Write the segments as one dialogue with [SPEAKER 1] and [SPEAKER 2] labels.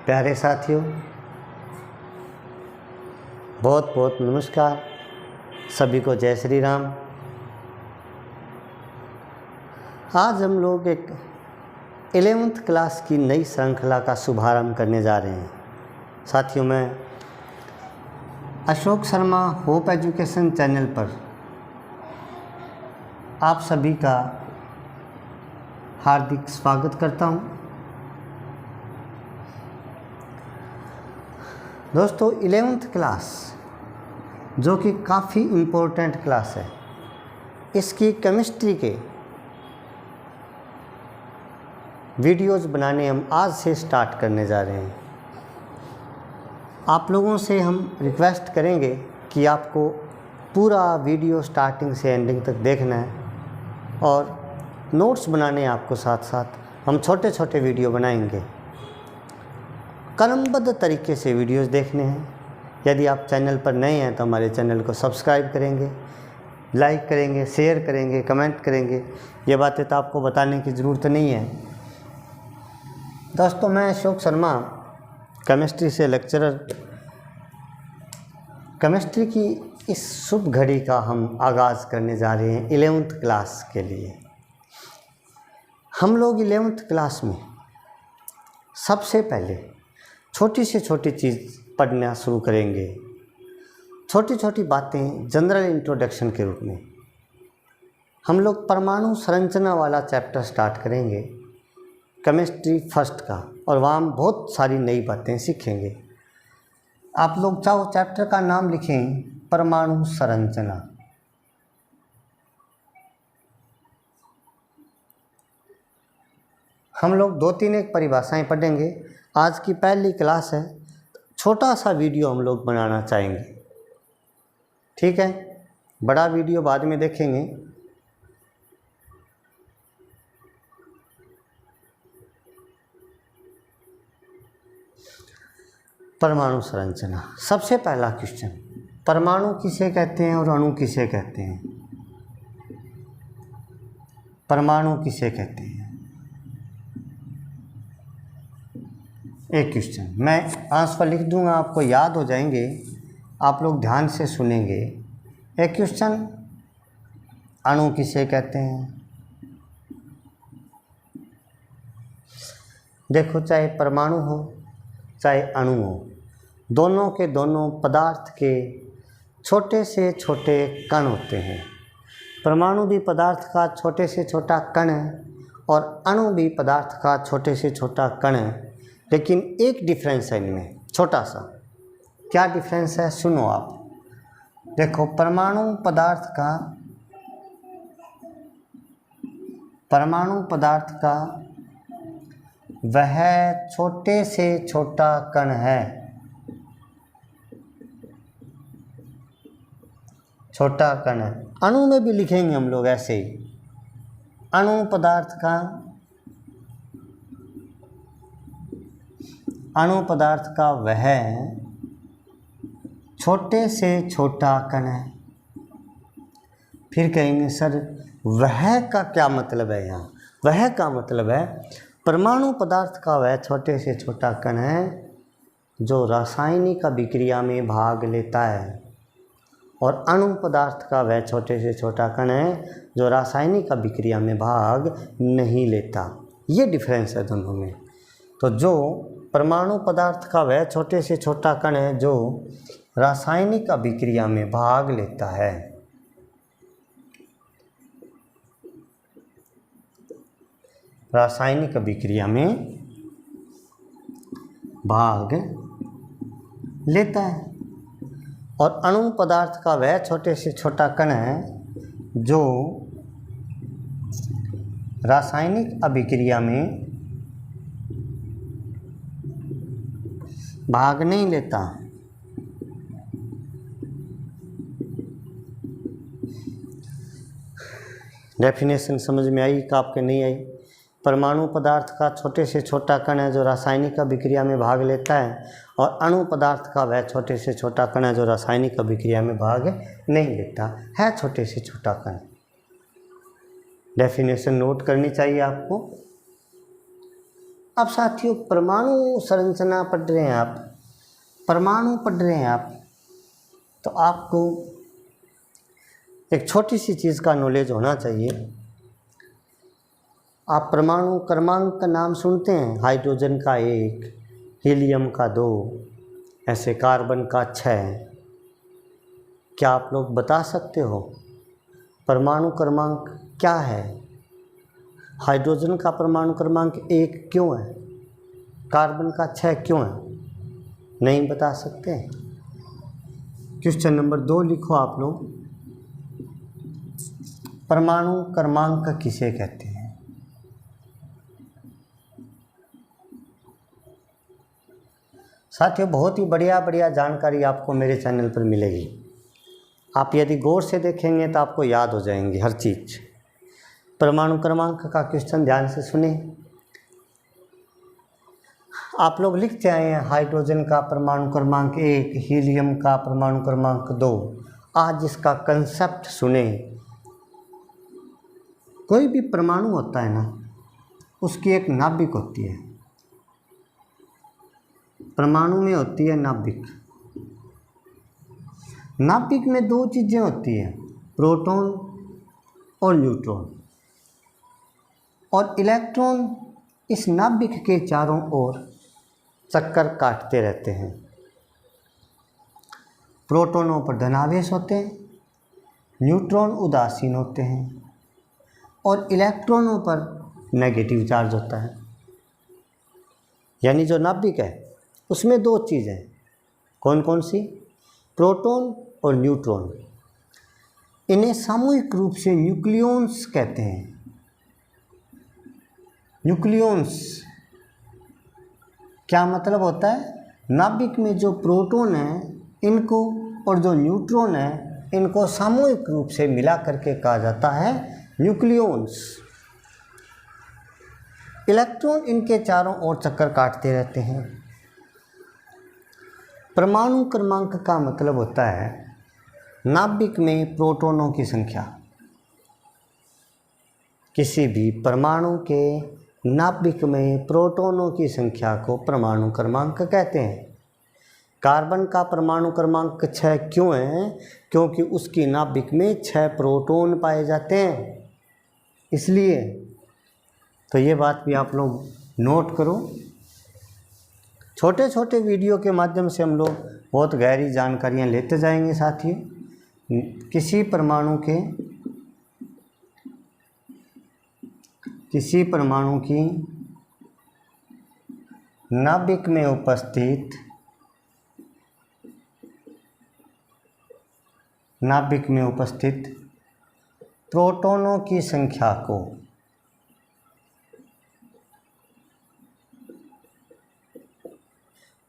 [SPEAKER 1] प्यारे साथियों, बहुत बहुत नमस्कार। सभी को जय श्री राम। आज हम लोग एक 11th क्लास की नई श्रृंखला का शुभारंभ करने जा रहे हैं। साथियों, मैं Ashok Sharma hope education channel पर आप सभी का हार्दिक स्वागत करता हूं। दोस्तों, 11th क्लास जो कि काफ़ी इम्पोर्टेंट क्लास है, इसकी केमिस्ट्री के वीडियोज़ बनाने हम आज से स्टार्ट करने जा रहे हैं। आप लोगों से हम रिक्वेस्ट करेंगे कि आपको पूरा वीडियो स्टार्टिंग से एंडिंग तक देखना है और नोट्स बनाने हैं आपको। साथ साथ हम छोटे छोटे वीडियो बनाएंगे, क्रमबद्ध तरीके से वीडियोस देखने हैं। यदि आप चैनल पर नए हैं तो हमारे चैनल को सब्सक्राइब करेंगे, लाइक करेंगे, शेयर करेंगे, कमेंट करेंगे। ये बातें तो आपको बताने की ज़रूरत नहीं है। दोस्तों, मैं अशोक शर्मा केमिस्ट्री से लेक्चरर। केमिस्ट्री की इस शुभ घड़ी का हम आगाज़ करने जा रहे हैं 11th क्लास के लिए। हम लोग 11th क्लास में सबसे पहले छोटी से छोटी चीज़ पढ़ना शुरू करेंगे। छोटी छोटी बातें जनरल इंट्रोडक्शन के रूप में हम लोग परमाणु संरचना वाला चैप्टर स्टार्ट करेंगे केमिस्ट्री फर्स्ट का, और वहाँ हम बहुत सारी नई बातें सीखेंगे। आप लोग चाहो चैप्टर का नाम लिखें परमाणु संरचना। हम लोग 2-3 एक परिभाषाएं पढ़ेंगे। आज की पहली क्लास है, छोटा सा वीडियो हम लोग बनाना चाहेंगे। ठीक है, बड़ा वीडियो बाद में देखेंगे। परमाणु संरचना, सबसे पहला क्वेश्चन, परमाणु किसे कहते हैं और अणु किसे कहते हैं? परमाणु किसे कहते हैं? एक क्वेश्चन मैं आंसर लिख दूंगा, आपको याद हो जाएंगे, आप लोग ध्यान से सुनेंगे। एक क्वेश्चन, अणु किसे कहते हैं? देखो, चाहे परमाणु हो चाहे अणु हो, दोनों के दोनों पदार्थ के छोटे से छोटे कण होते हैं। परमाणु भी पदार्थ का छोटे से छोटा कण है और अणु भी पदार्थ का छोटे से छोटा कण है, लेकिन एक डिफरेंस है इनमें, छोटा सा। क्या डिफरेंस है, सुनो आप। देखो, परमाणु पदार्थ का वह छोटे से छोटा कण है, छोटा कण है। अणु में भी लिखेंगे हम लोग ऐसे ही, अणु पदार्थ का वह छोटे से छोटा कण है। फिर कहेंगे सर वह का क्या मतलब है? यहाँ वह का मतलब है परमाणु पदार्थ का वह छोटे से छोटा कण है जो रासायनिक अभिक्रिया में भाग लेता है, और अणु पदार्थ का वह छोटे से छोटा कण है जो रासायनिक अभिक्रिया में भाग नहीं लेता। ये डिफरेंस है दोनों में। तो जो परमाणु पदार्थ का वह छोटे से छोटा कण है जो रासायनिक अभिक्रिया में भाग लेता है। रासायनिक अभिक्रिया में भाग लेता है, और अणु पदार्थ का वह छोटे से छोटा कण है जो रासायनिक अभिक्रिया में भाग नहीं लेता। डेफिनेशन समझ में आई कि आपके नहीं आई? परमाणु पदार्थ का छोटे से छोटा कण है जो रासायनिक अभिक्रिया में भाग लेता है, और अणु पदार्थ का वह छोटे से छोटा कण है जो रासायनिक अभिक्रिया में भाग नहीं लेता है, छोटे से छोटा कण। डेफिनेशन नोट करनी चाहिए आपको। अब साथियों परमाणु संरचना पढ़ रहे हैं आप, परमाणु पढ़ रहे हैं आप, तो आपको एक छोटी सी चीज़ का नॉलेज होना चाहिए। आप परमाणु क्रमांक का नाम सुनते हैं, हाइड्रोजन का 1, हीलियम का 2, ऐसे कार्बन का 6। क्या आप लोग बता सकते हो परमाणु क्रमांक क्या है? हाइड्रोजन का परमाणु क्रमांक 1 क्यों है? कार्बन का 6 क्यों है? नहीं बता सकते? क्वेश्चन नंबर 2 लिखो आप लोग, परमाणु क्रमांक किसे कहते हैं? साथियों बहुत ही बढ़िया जानकारी आपको मेरे चैनल पर मिलेगी। आप यदि गौर से देखेंगे तो आपको याद हो जाएंगी हर चीज़। परमाणु क्रमांक का क्वेश्चन ध्यान से सुने। आप लोग लिखते आए हैं हाइड्रोजन का परमाणु क्रमांक 1, हीलियम का परमाणु क्रमांक 2। आज इसका कंसेप्ट सुने। कोई भी परमाणु होता है ना, उसकी एक नाभिक होती है। परमाणु में होती है नाभिक। नाभिक में 2 चीज़ें होती हैं, प्रोटॉन और न्यूट्रॉन, और इलेक्ट्रॉन इस नाभिक के चारों ओर चक्कर काटते रहते हैं। प्रोटॉनों पर धनावेश होते हैं, न्यूट्रॉन उदासीन होते हैं, और इलेक्ट्रॉनों पर नेगेटिव चार्ज होता है। यानी जो नाभिक है उसमें 2 चीज़ें, कौन कौन सी? प्रोटॉन और न्यूट्रॉन। इन्हें सामूहिक रूप से न्यूक्लियॉन्स कहते हैं। न्यूक्लियॉन्स क्या मतलब होता है? नाभिक में जो प्रोटॉन है इनको और जो न्यूट्रॉन है इनको सामूहिक रूप से मिला करके कहा जाता है न्यूक्लियॉन्स। इलेक्ट्रॉन इनके चारों ओर चक्कर काटते रहते हैं। परमाणु क्रमांक का मतलब होता है नाभिक में प्रोटॉनों की संख्या। किसी भी परमाणु के नाभिक में प्रोटॉनों की संख्या को परमाणु क्रमांक कहते हैं। कार्बन का परमाणु क्रमांक 6 क्यों है? क्योंकि उसकी नाभिक में 6 प्रोटॉन पाए जाते हैं, इसलिए। तो ये बात भी आप लोग नोट करो। छोटे छोटे वीडियो के माध्यम से हम लोग बहुत गहरी जानकारियाँ लेते जाएंगे साथियों। किसी परमाणु की नाभिक में उपस्थित प्रोटॉनों की संख्या को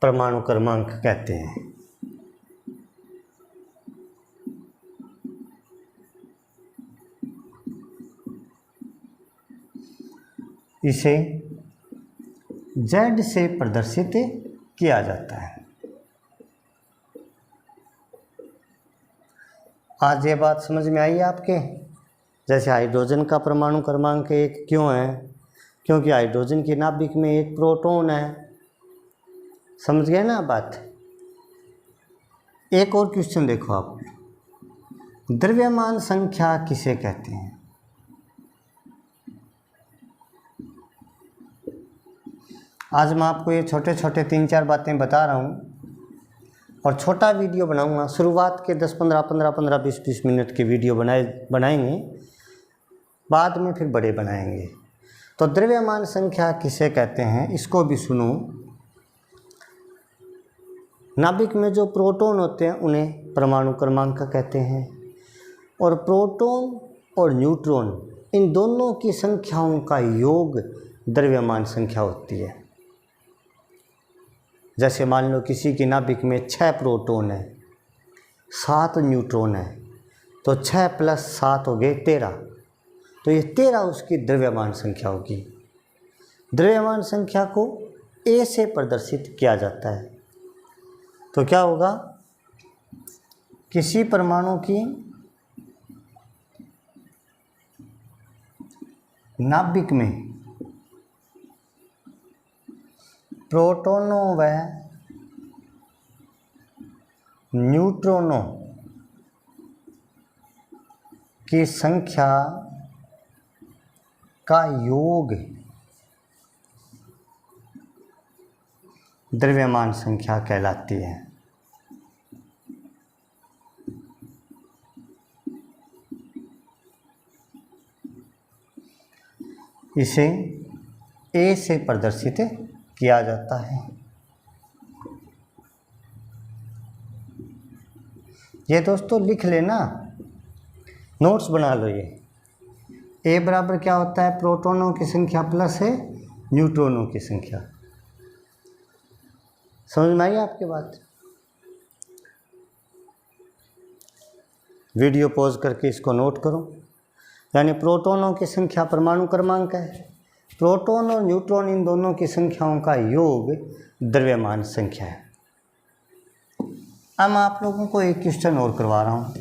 [SPEAKER 1] परमाणु क्रमांक कहते हैं। इसे Z से प्रदर्शित किया जाता है। आज ये बात समझ में आई आपके? जैसे हाइड्रोजन का परमाणु क्रमांक 1 क्यों है? क्योंकि हाइड्रोजन की नाभिक में 1 प्रोटॉन है। समझ गए ना बात? एक और क्वेश्चन देखो आप, द्रव्यमान संख्या किसे कहते हैं? आज मैं आपको ये छोटे छोटे 3-4 बातें बता रहा हूँ और छोटा वीडियो बनाऊँगा। शुरुआत के 10-15 20 मिनट के वीडियो बनाएंगे, बाद में फिर बड़े बनाएंगे। तो द्रव्यमान संख्या किसे कहते हैं इसको भी सुनो। नाभिक में जो प्रोटॉन होते हैं उन्हें परमाणु क्रमांक कहते हैं, और प्रोटॉन और न्यूट्रॉन इन दोनों की संख्याओं का योग द्रव्यमान संख्या होती है। जैसे मान लो किसी की नाभिक में 6 प्रोटॉन है, 7 न्यूट्रॉन है, तो 6 + 7 हो गए 13। तो ये 13 उसकी द्रव्यमान संख्या होगी। द्रव्यमान संख्या को A से प्रदर्शित किया जाता है। तो क्या होगा? किसी परमाणु की नाभिक में प्रोटोनों व न्यूट्रॉनों की संख्या का योग द्रव्यमान संख्या कहलाती है। इसे ए से प्रदर्शित किया जाता है। ये दोस्तों लिख लेना, नोट्स बना लो। ये ए बराबर क्या होता है, प्रोटॉनों की संख्या प्लस है न्यूट्रॉनों की संख्या। समझ में आई आपकी बात? वीडियो पॉज करके इसको नोट करो। यानी प्रोटॉनों की संख्या परमाणु क्रमांक है, प्रोटॉन और न्यूट्रॉन इन दोनों की संख्याओं का योग द्रव्यमान संख्या है। अब मैं आप लोगों को एक क्वेश्चन और करवा रहा हूँ,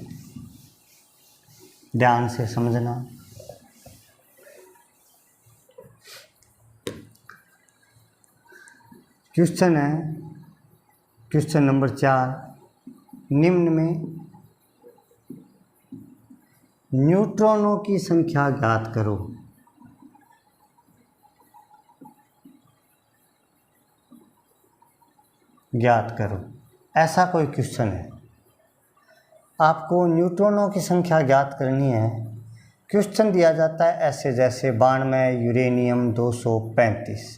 [SPEAKER 1] ध्यान से समझना। क्वेश्चन है क्वेश्चन नंबर 4, निम्न में न्यूट्रॉनों की संख्या ज्ञात करो। ज्ञात करो, ऐसा कोई क्वेश्चन है। आपको न्यूट्रॉनों की संख्या ज्ञात करनी है। क्वेश्चन दिया जाता है ऐसे जैसे 92 यूरेनियम 235।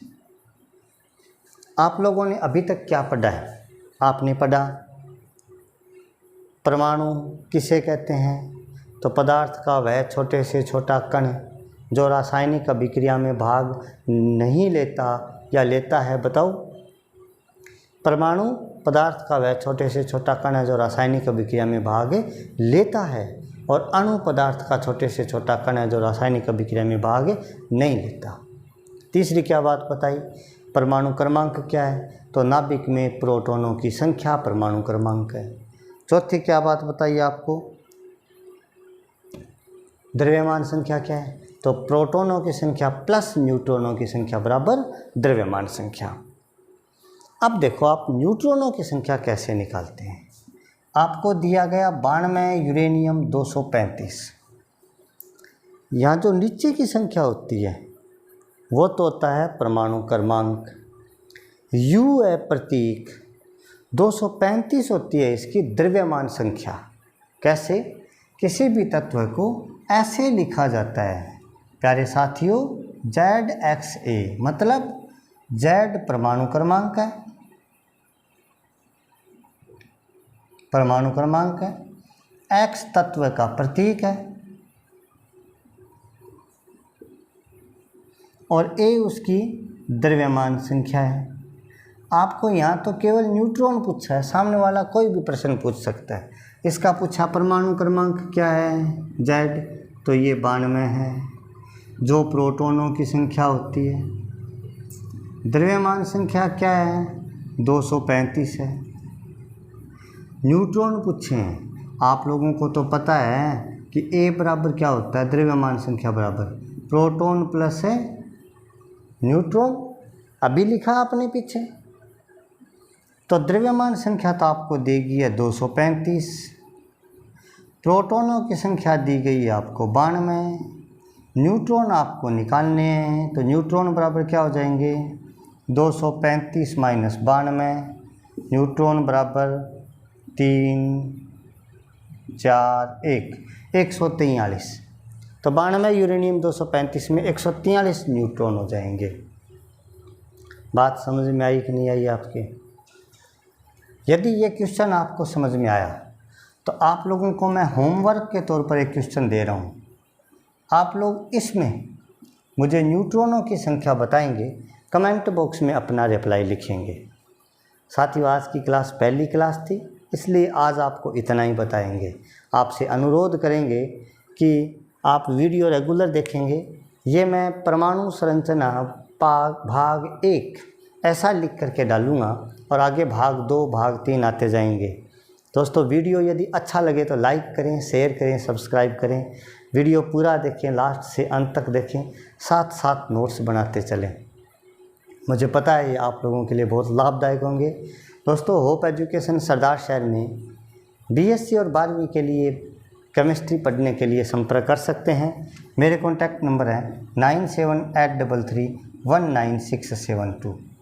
[SPEAKER 1] आप लोगों ने अभी तक क्या पढ़ा है? आपने पढ़ा परमाणु किसे कहते हैं, तो पदार्थ का वह छोटे से छोटा कण जो रासायनिक अभिक्रिया में भाग नहीं लेता या लेता है। बताओ, परमाणु पदार्थ का वह छोटे से छोटा कण है जो रासायनिक अभिक्रिया में भाग लेता है, और अणु पदार्थ का छोटे से छोटा कण है जो रासायनिक अभिक्रिया में भाग नहीं लेता। तीसरी क्या बात बताई, परमाणु क्रमांक क्या है, तो नाभिक में प्रोटॉनों की संख्या परमाणु क्रमांक है। चौथी क्या बात बताइए आपको, द्रव्यमान संख्या क्या है, तो प्रोटॉनों की संख्या प्लस न्यूट्रॉनों की संख्या बराबर द्रव्यमान संख्या। अब देखो आप न्यूट्रॉनों की संख्या कैसे निकालते हैं। आपको दिया गया 92 यूरेनियम 235। यहाँ जो नीचे की संख्या होती है वो तो होता है परमाणु क्रमांक, U है प्रतीक, 235 होती है इसकी द्रव्यमान संख्या। कैसे? किसी भी तत्व को ऐसे लिखा जाता है प्यारे साथियों, ZXA, मतलब Z परमाणु क्रमांक है, परमाणु क्रमांक है, X तत्व का प्रतीक है और A उसकी द्रव्यमान संख्या है। आपको यहाँ तो केवल न्यूट्रॉन पूछा है, सामने वाला कोई भी प्रश्न पूछ सकता है। इसका पूछा परमाणु क्रमांक क्या है, Z, तो ये 92 है। जो प्रोटॉनों की संख्या होती है, द्रव्यमान संख्या क्या है, 235 है। न्यूट्रॉन पूछे हैं, आप लोगों को तो पता है कि A बराबर क्या होता है, द्रव्यमान संख्या बराबर प्रोटॉन प्लस है न्यूट्रॉन, अभी लिखा आपने पीछे। तो द्रव्यमान संख्या तो आपको देगी है 235, प्रोटॉनों की संख्या दी गई है आपको 92, न्यूट्रॉन आपको निकालने हैं, तो न्यूट्रॉन बराबर क्या हो जाएंगे, 235 माइनस 92, न्यूट्रॉन बराबर 3 4 1 143। तो 92 यूरेनियम 235 में 143 न्यूट्रॉन हो जाएंगे। बात समझ में आई कि नहीं आई आपके? यदि ये क्वेश्चन आपको समझ में आया तो आप लोगों को मैं होमवर्क के तौर पर एक क्वेश्चन दे रहा हूँ। आप लोग इसमें मुझे न्यूट्रॉनों की संख्या बताएंगे, कमेंट बॉक्स में अपना रिप्लाई लिखेंगे। साथियों, आज की क्लास पहली क्लास थी, इसलिए आज आपको इतना ही बताएंगे। आपसे अनुरोध करेंगे कि आप वीडियो रेगुलर देखेंगे। ये मैं परमाणु संरचना भाग 1 ऐसा लिख करके डालूँगा और आगे भाग 2 भाग 3 आते जाएंगे। दोस्तों, वीडियो यदि अच्छा लगे तो लाइक करें, शेयर करें, सब्सक्राइब करें। वीडियो पूरा देखें, लास्ट से अंत तक देखें, साथ साथ नोट्स बनाते चलें। मुझे पता है ये आप लोगों के लिए बहुत लाभदायक होंगे। दोस्तों, होप एजुकेशन सरदार शहर में बीएससी और 12वीं के लिए केमिस्ट्री पढ़ने के लिए संपर्क कर सकते हैं। मेरे कॉन्टैक्ट नंबर है 9783319672।